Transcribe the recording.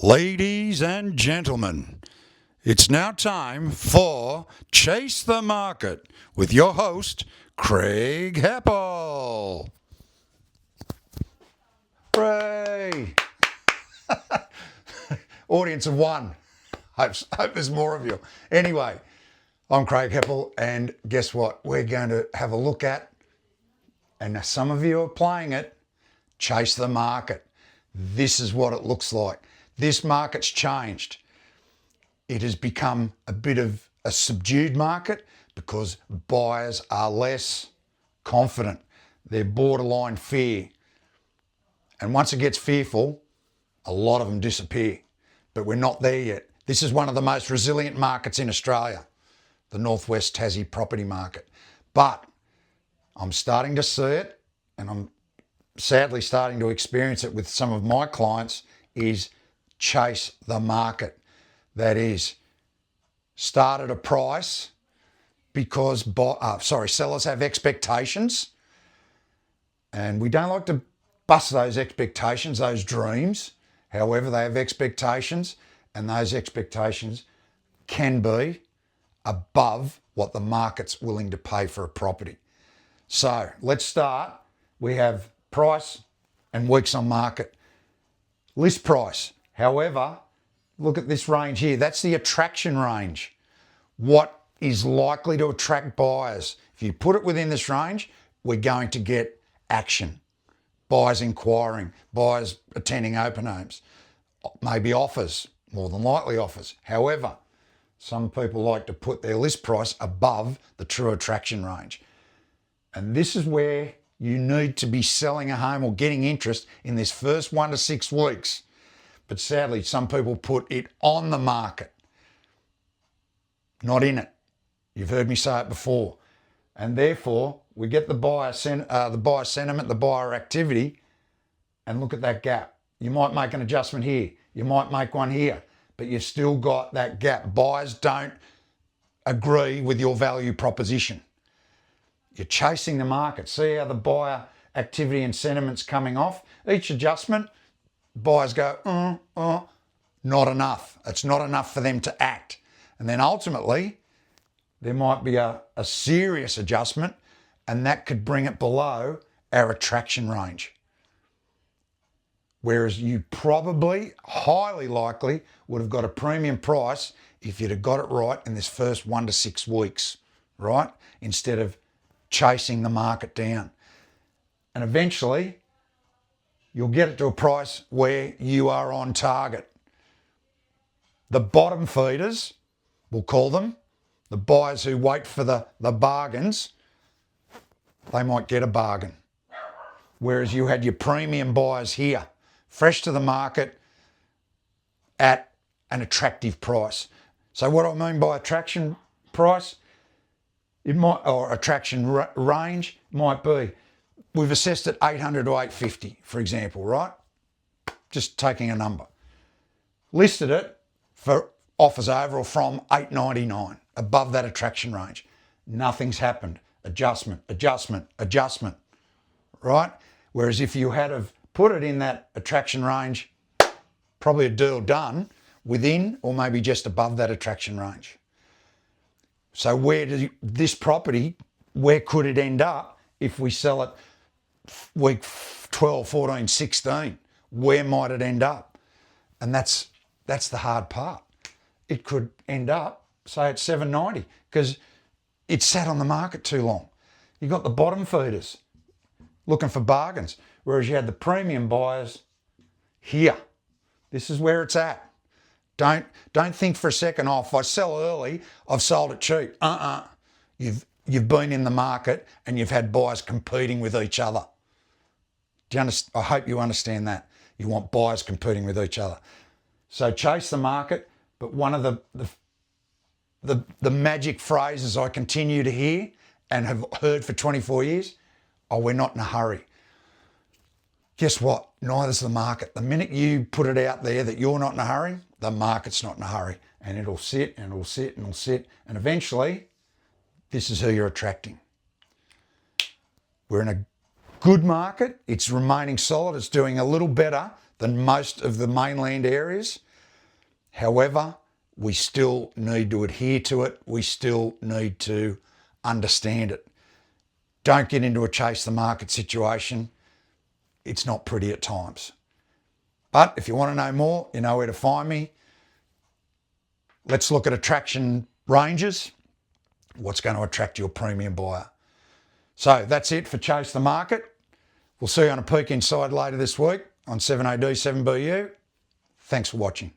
Ladies and gentlemen, it's now time for Chase the Market with your host, Craig Heppell. Hooray! Audience of one. Hope there's more of you. Anyway, I'm Craig Heppell, and guess what? We're going to have a look at, and some of you are playing it, Chase the Market. This is what it looks like. This market's changed. It has become a bit of a subdued market because buyers are less confident. They're borderline fear. And once it gets fearful, a lot of them disappear. But we're not there yet. This is one of the most resilient markets in Australia, the Northwest Tassie property market. But I'm starting to see it, and I'm sadly starting to experience it with some of my clients, is chase the market. That is, start at a price because sellers have expectations, and we don't like to bust those expectations, those dreams. However, they have expectations, and those expectations can be above what the market's willing to pay for a property. So let's start. We have price and weeks on market. List price. However, look at this range here. That's the attraction range. What is likely to attract buyers? If you put it within this range, we're going to get action. Buyers inquiring, buyers attending open homes, maybe offers, more than likely offers. However, some people like to put their list price above the true attraction range. And this is where you need to be selling a home or getting interest in this first 1 to 6 weeks. But sadly, some people put it on the market, not in it. You've heard me say it before. And therefore, we get the buyer sentiment, the buyer activity, and look at that gap. You might make an adjustment here. You might make one here, but you've still got that gap. Buyers don't agree with your value proposition. You're chasing the market. See how the buyer activity and sentiment's coming off? Each adjustment, buyers go, not enough. It's not enough for them to act. And then ultimately, there might be a serious adjustment, and that could bring it below our attraction range. Whereas you probably, highly likely, would have got a premium price if you'd have got it right in this first 1 to 6 weeks, right? Instead of chasing the market down. And eventually, you'll get it to a price where you are on target. The bottom feeders, we'll call them, the buyers who wait for the bargains, they might get a bargain. Whereas you had your premium buyers here, fresh to the market at an attractive price. So what I mean by attraction price, it might, or attraction range, might be, we've assessed it 800 to 850, for example, right? Just taking a number. Listed it for offers over or from 899, above that attraction range. Nothing's happened. Adjustment, right? Whereas if you had have put it in that attraction range, probably a deal done within or maybe just above that attraction range. So where does this property, where could it end up if we sell it week 12, 14, 16? Where might it end up? And that's the hard part. It could end up, say, at 790 because it sat on the market too long. You got the bottom feeders looking for bargains, whereas you had the premium buyers here. This is where it's at. Don't think for a second, if I sell early, I've sold it cheap. You've been in the market and you've had buyers competing with each other. I hope you understand that. You want buyers competing with each other. So chase the market, but one of the magic phrases I continue to hear and have heard for 24 years, we're not in a hurry. Guess what? Neither's the market. The minute you put it out there that you're not in a hurry, the market's not in a hurry. And it'll sit and it'll sit and it'll sit. And eventually, this is who you're attracting. We're in a good market. It's remaining solid. It's doing a little better than most of the mainland areas. However, we still need to adhere to it. We still need to understand it. Don't get into a chase the market situation. It's not pretty at times. But if you want to know more, you know where to find me. Let's look at attraction ranges. What's going to attract your premium buyer? So that's it for Chase the Market. We'll see you on a peek inside later this week on 7AD 7BU. Thanks for watching.